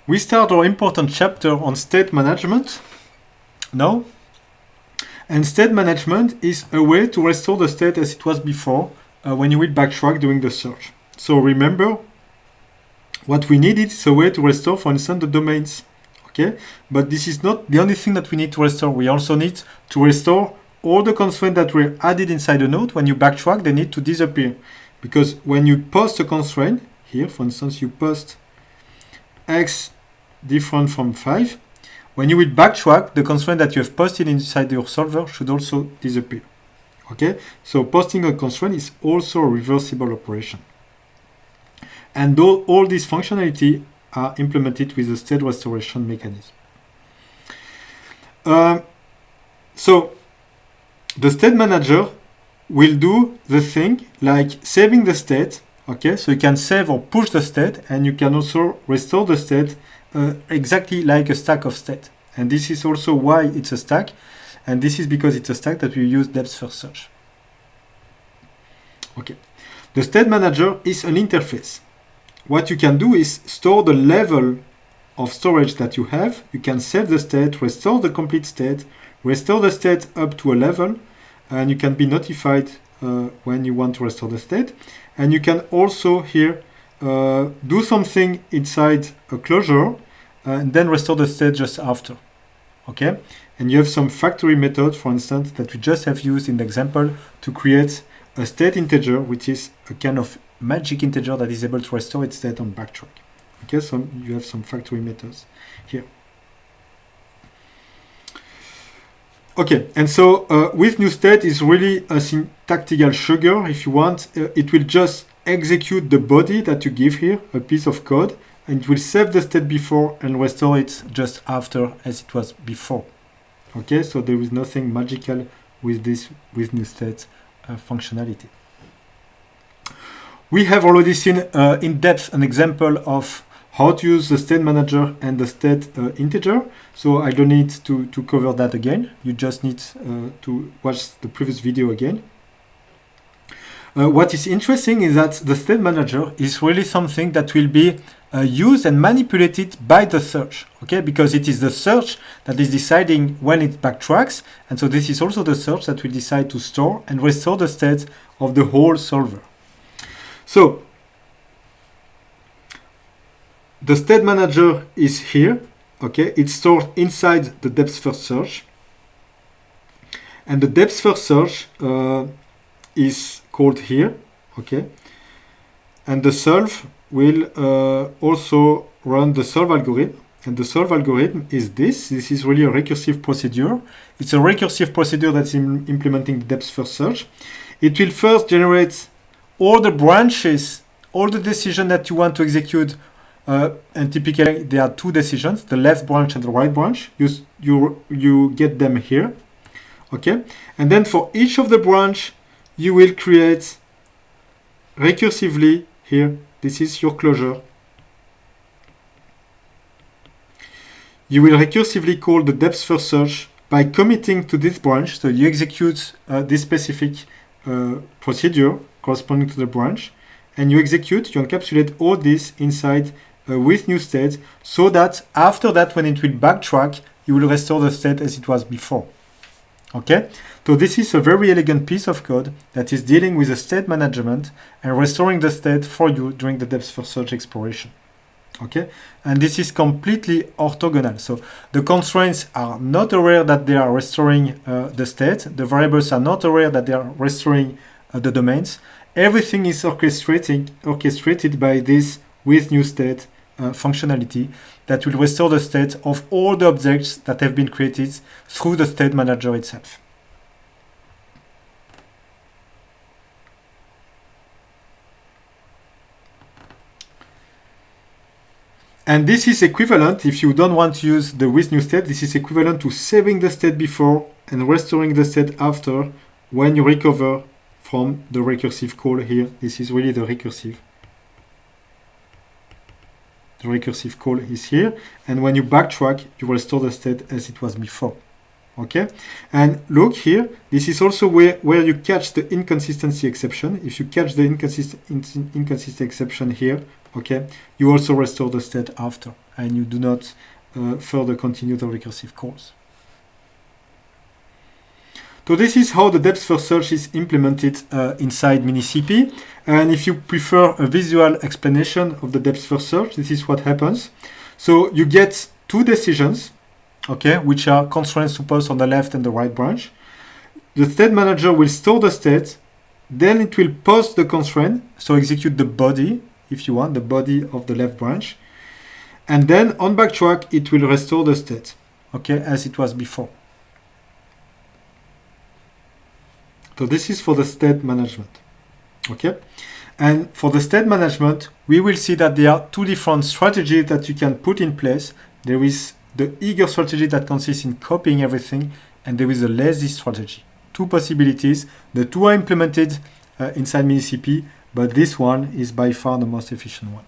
We start our important chapter on state management now. And state management is a way to restore the state as it was before when you will backtrack during the search. So remember, what we needed is a way to restore, for instance, the domains. Okay, but this is not the only thing that we need to restore. We also need to restore all the constraints that were added inside the node. When you backtrack, they need to disappear. Because when you post a constraint, here, for instance, you post x different from 5, when you will backtrack, the constraint that you have posted inside your solver should also disappear. Okay, so posting a constraint is also a reversible operation. And all these functionality are implemented with the state restoration mechanism. So the state manager will do the thing like saving the state. Okay, so you can save or push the state, and you can also restore the state exactly like a stack of state. And this is also why it's a stack. And this is because it's a stack that we use depth first search. Okay, the state manager is an interface. What you can do is store the level of storage that you have. You can save the state, restore the complete state, restore the state up to a level, and you can be notified when you want to restore the state. And you can also here do something inside a closure and then restore the state just after. Okay, and you have some factory method, for instance, that we just have used in the example to create a state integer, which is a kind of magic integer that is able to restore its state on backtrack. Okay, so you have some factory methods here. Okay, and so with new state is really a syntactical sugar. If you want, it will just execute the body that you give here, a piece of code, and it will save the state before and restore it just after as it was before. Okay, so there is nothing magical with this with new state functionality. We have already seen in depth an example of how to use the state manager and the state integer. So I don't need to cover that again. You just need to watch the previous video again. What is interesting is that the state manager is really something that will be used and manipulated by the search, okay? Because it is the search that is deciding when it backtracks, and so this is also the search that will decide to store and restore the state of the whole solver. So the state manager is here, okay? It's stored inside the depth first search, and the depth first search is called here, okay? And the solve will also run the solve algorithm, and the solve algorithm is this. This is really a recursive procedure. It's a recursive procedure that's implementing the depth first search. It will first generate all the branches, all the decisions that you want to execute, and typically there are two decisions, the left branch and the right branch. You get them here, okay? And then for each of the branch, you will create recursively here. This is your closure. You will recursively call the depth first search by committing to this branch. So you execute this specific procedure corresponding to the branch, and you encapsulate all this inside with new state, so that after that, when it will backtrack, you will restore the state as it was before. Okay, so this is a very elegant piece of code that is dealing with the state management and restoring the state for you during the depth first search exploration. Okay, and this is completely orthogonal. So the constraints are not aware that they are restoring the state. The variables are not aware that they are restoring the domains. Everything is orchestrated by this with new state functionality that will restore the state of all the objects that have been created through the state manager itself. And this is equivalent, if you don't want to use the with new state, this is equivalent to saving the state before and restoring the state after when you recover from the recursive call here. This is really the recursive. The recursive call is here, and when you backtrack, you restore the state as it was before. Okay, and look here, this is also where you catch the inconsistency exception. If you catch the inconsistency exception here, okay, you also restore the state after, and you do not further continue the recursive calls. So this is how the depth first search is implemented inside MiniCP. And if you prefer a visual explanation of the depth first search, this is what happens. So you get two decisions, okay, which are constraints to post on the left and the right branch. The state manager will store the state, then it will post the constraint, so execute the body, if you want, the body of the left branch. And then on backtrack, it will restore the state, okay, as it was before. So this is for the state management, okay? And for the state management, we will see that there are two different strategies that you can put in place. There is the eager strategy that consists in copying everything, and there is a lazy strategy. Two possibilities. The two are implemented inside MiniCP, but this one is by far the most efficient one.